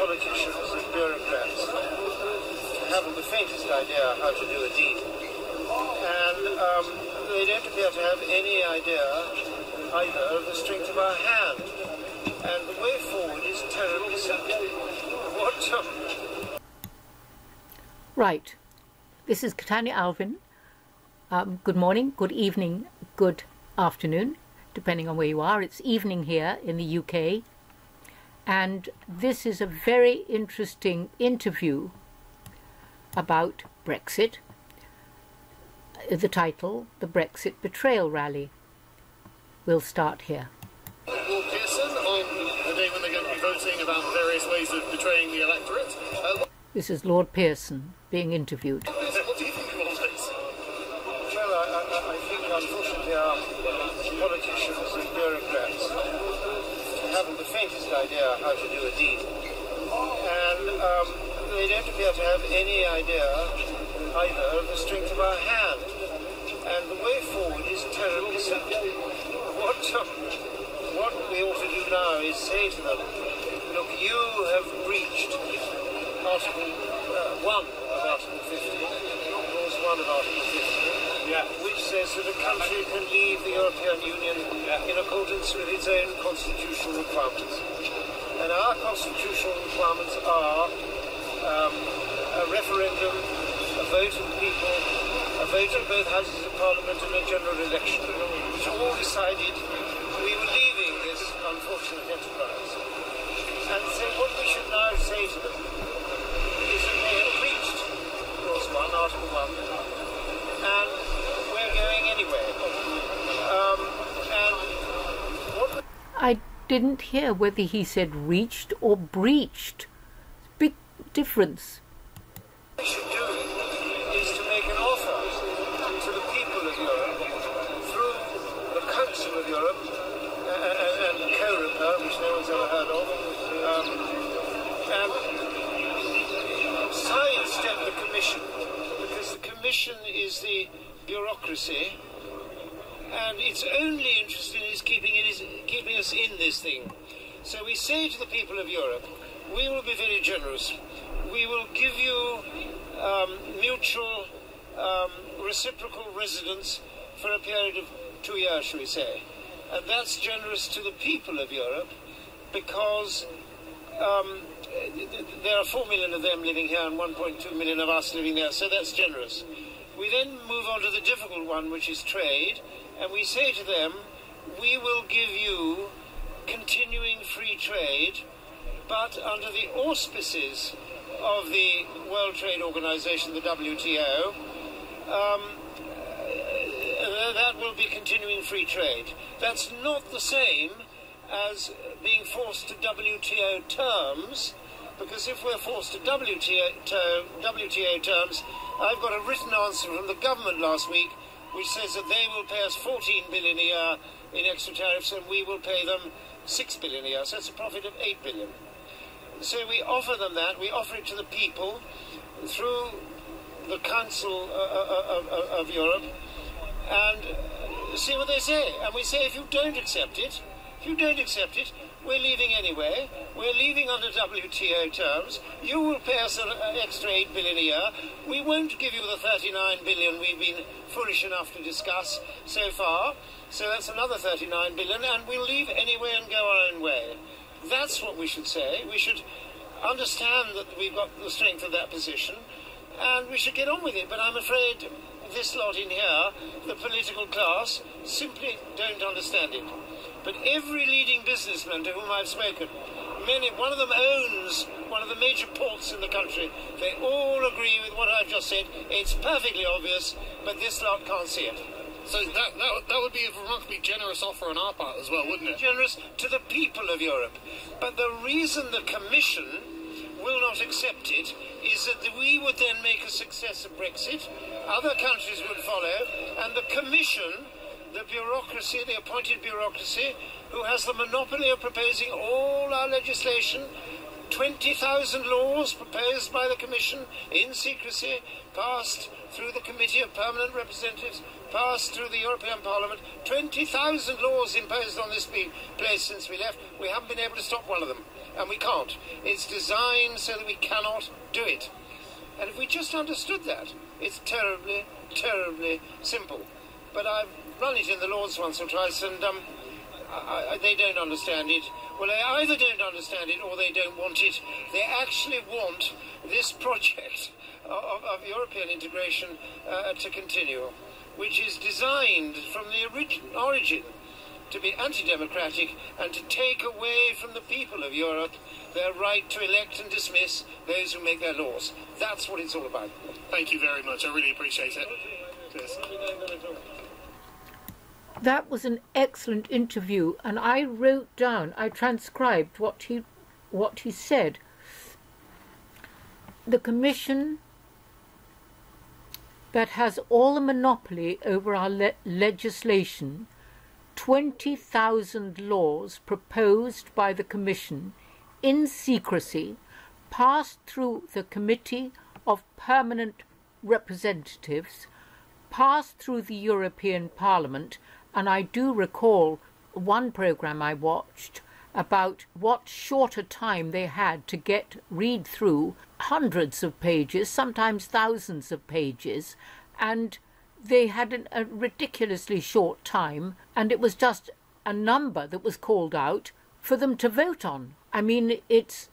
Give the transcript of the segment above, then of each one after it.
politicians and bureaucrats haven't the faintest idea how to do a deal. And they don't appear to have any idea either of the strength of our hand. And the way forward is terribly simple. Right. This is Katania Alvin. Good morning, good evening, good afternoon, depending on where you are. It's evening here in the UK. And this is a very interesting interview about Brexit. The title, The Brexit Betrayal Rally. We'll start here. Lord Pierson, on the day when they're going to be voting about various ways of betraying the electorate. This is Lord Pierson being interviewed. What do you think of all this? Well, I think unfortunately our politicians and bureaucrats haven't the faintest idea how to do a deal. And they don't appear to have any idea either of the strength of our hand. And the way forward is terribly simple. What we ought to do now is say to them, look, you have breached Article 1 of Article 50, Clause 1 of Article 50, which says that a country can leave the European Union in accordance with its own constitutional requirements. And our constitutional requirements are a referendum, a vote of the people, a vote in both houses of Parliament and a general election, which all decided we were leaving this unfortunate enterprise. And so what we should now say to them is that they have breached Clause 1, Article 1, and we're going anyway. I didn't hear whether he said reached or breached. Big difference. What we should do is to make an offer to the people of Europe through the Council of Europe and COREPER, which no one's ever heard of, and sidestep the Commission, because the Commission is the bureaucracy, and its only interest is keeping us in this thing. So we say to the people of Europe, we will be very generous. We will give you mutual reciprocal residence for a period of 2 years, shall we say. And that's generous to the people of Europe because there are 4 million of them living here and 1.2 million of us living there, so that's generous. We then move on to the difficult one, which is trade, and we say to them, we will give you continuing free trade, but under the auspices of the World Trade Organization, the WTO, that will be continuing free trade. That's not the same as being forced to WTO terms, because if we're forced to WTO terms, I've got a written answer from the government last week which says that they will pay us 14 billion a year in extra tariffs and we will pay them 6 billion a year, so it's a profit of 8 billion. So we offer them that, we offer it to the people through the Council of Europe and see what they say. And we say, if you don't accept it, we're leaving anyway. We're leaving under WTO terms. You will pay us an extra 8 billion a year. We won't give you the 39 billion we've been foolish enough to discuss so far. So that's another 39 billion, and we'll leave anyway and go our own way. That's what we should say. We should understand that we've got the strength of that position, and we should get on with it. But I'm afraid this lot in here, the political class, simply don't understand it. But every leading businessman to whom I've spoken, one of them owns one of the major ports in the country. They all agree with what I've just said. It's perfectly obvious, but this lot can't see it. So that would be a remarkably generous offer on our part as well, wouldn't it? Generous to the people of Europe. But the reason the Commission will not accept it is that we would then make a success of Brexit, other countries would follow, and the Commission, the bureaucracy, the appointed bureaucracy, who has the monopoly of proposing all our legislation 20,000 laws proposed by the Commission in secrecy, passed through the Committee of Permanent Representatives, passed through the European Parliament. 20,000 laws imposed on this place since we left. We haven't been able to stop one of them, and we can't. It's designed so that we cannot do it. And if we just understood that, it's terribly, terribly simple. But I've run it in the Lords once or twice, and they don't understand it. Well, they either don't understand it or they don't want it. They actually want this project of European integration to continue, which is designed from the origin to be anti-democratic and to take away from the people of Europe their right to elect and dismiss those who make their laws. That's what it's all about. Thank you very much. I really appreciate it. Cheers. That was an excellent interview, and I wrote down, I transcribed what he said. The Commission that has all the monopoly over our legislation, 20,000 laws proposed by the Commission in secrecy, passed through the Committee of Permanent Representatives, passed through the European Parliament, and I do recall one programme I watched about what shorter time they had to read through hundreds of pages, sometimes thousands of pages, and they had a ridiculously short time, and it was just a number that was called out for them to vote on. I mean, it's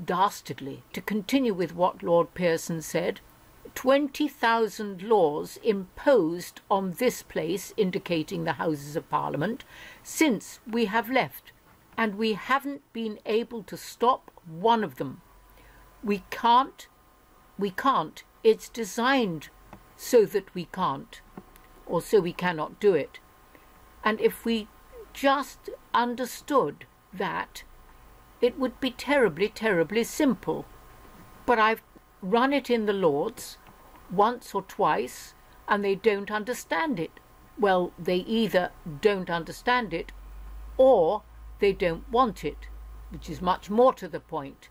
dastardly. To continue with what Lord Pierson said, 20,000 laws imposed on this place, indicating the Houses of Parliament, since we have left, and we haven't been able to stop one of them. We can't. It's designed so that we can't, or so we cannot do it. And if we just understood that, it would be terribly, terribly simple. But I've run it in the Lords once or twice, and they don't understand it. Well, they either don't understand it, or they don't want it, which is much more to the point,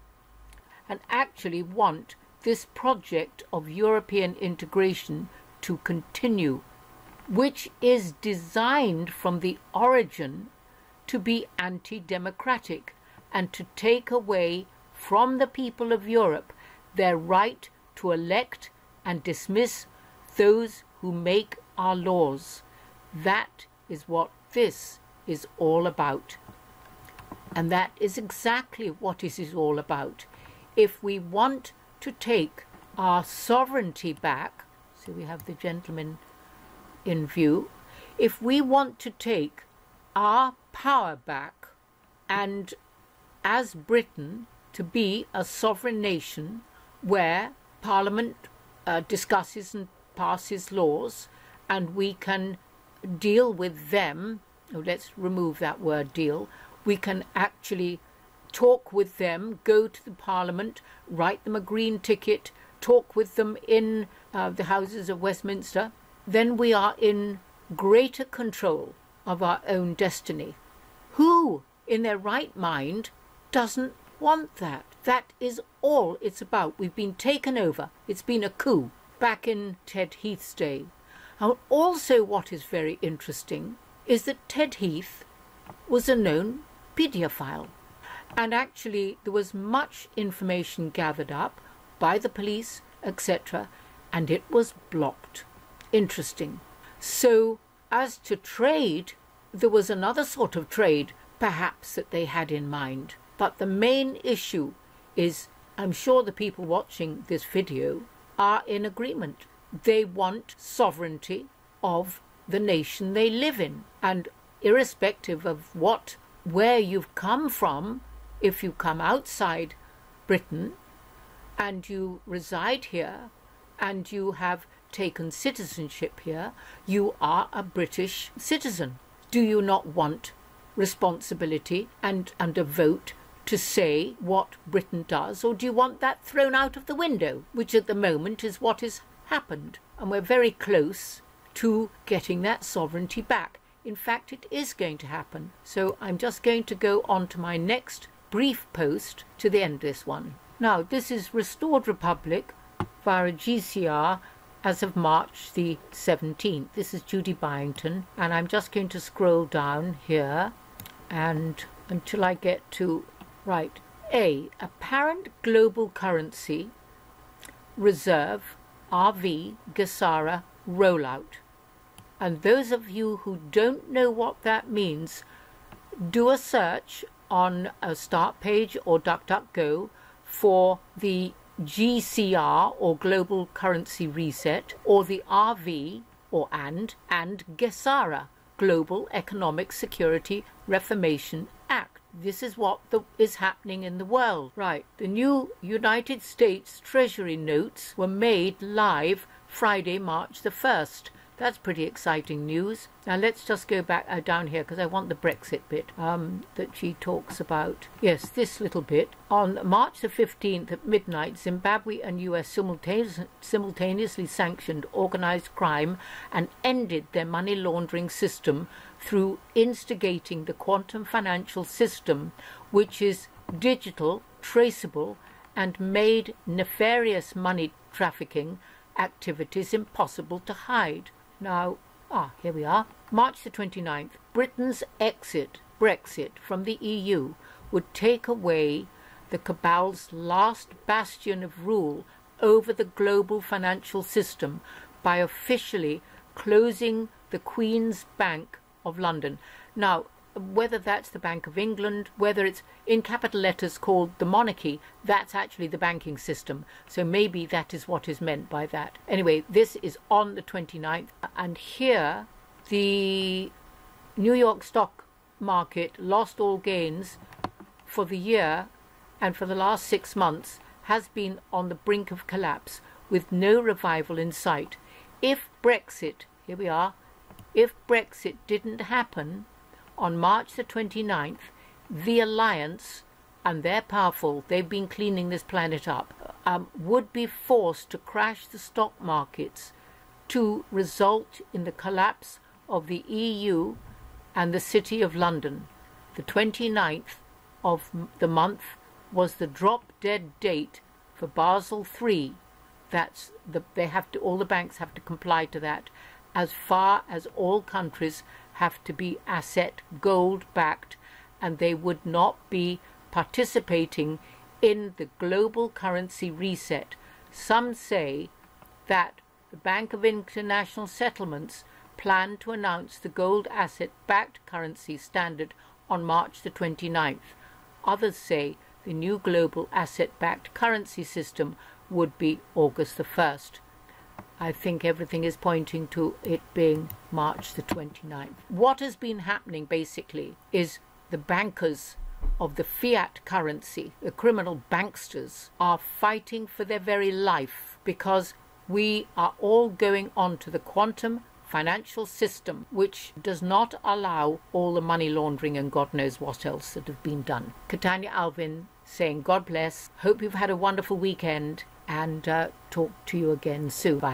and actually want this project of European integration to continue, which is designed from the origin to be anti-democratic and to take away from the people of Europe their right to elect and dismiss those who make our laws. That is what this is all about. And that is exactly what it is all about. If we want to take our sovereignty back, so we have the gentleman in view, if we want to take our power back, and as Britain to be a sovereign nation where Parliament discusses and passes laws, and we can deal with them, let's remove that word deal, we can actually talk with them, go to the Parliament, write them a green ticket, talk with them in the Houses of Westminster, then we are in greater control of our own destiny. Who, in their right mind, doesn't want that? That is all it's about. We've been taken over. It's been a coup back in Ted Heath's day. And also what is very interesting is that Ted Heath was a known paedophile. And actually there was much information gathered up by the police, etc., and it was blocked. Interesting. So as to trade, there was another sort of trade perhaps that they had in mind. But the main issue is, I'm sure the people watching this video are in agreement. They want sovereignty of the nation they live in. And irrespective of where you've come from, if you come outside Britain and you reside here and you have taken citizenship here, you are a British citizen. Do you not want responsibility and a vote to say what Britain does, or do you want that thrown out of the window, which at the moment is what has happened? And we're very close to getting that sovereignty back. In fact, it is going to happen. So I'm just going to go on to my next brief post to the end of this one. Now, this is Restored Republic via GCR as of March the 17th. This is Judy Byington, and I'm just going to scroll down here and until I get to, right, A, apparent global currency reserve RV Gesara rollout. And those of you who don't know what that means, do a search on a start page or DuckDuckGo for the GCR or Global Currency Reset, or the RV or and Gesara Global Economic Security Reformation Act. This is what is happening in the world. Right, the new United States Treasury notes were made live Friday, March the 1st. That's pretty exciting news. Now let's just go back down here because I want the Brexit bit that she talks about. Yes, this little bit. On March the 15th at midnight, Zimbabwe and US simultaneously sanctioned organised crime and ended their money laundering system through instigating the quantum financial system, which is digital, traceable, and made nefarious money trafficking activities impossible to hide. Now, here we are. March the 29th, Britain's exit, Brexit, from the EU would take away the cabal's last bastion of rule over the global financial system by officially closing the Queen's Bank of London. Now, whether that's the Bank of England, whether it's in capital letters called the monarchy, that's actually the banking system. So maybe that is what is meant by that. Anyway, this is on the 29th. And here, the New York stock market lost all gains for the year and for the last 6 months has been on the brink of collapse with no revival in sight. If Brexit, here we are, if Brexit didn't happen, on March the 29th, the Alliance, and they're powerful, they've been cleaning this planet up, would be forced to crash the stock markets to result in the collapse of the EU and the City of London. The 29th of the month was the drop-dead date for Basel III. That's all the banks have to comply to that, as far as all countries have to be asset gold-backed, and they would not be participating in the global currency reset. Some say that the Bank of International Settlements plan to announce the gold asset-backed currency standard on March the 29th. Others say the new global asset-backed currency system would be August the 1st. I think everything is pointing to it being March the 29th. What has been happening basically is the bankers of the fiat currency, the criminal banksters, are fighting for their very life because we are all going on to the quantum financial system, which does not allow all the money laundering and God knows what else that have been done. Katanya Alvin saying God bless. Hope you've had a wonderful weekend and talk to you again soon. Bye.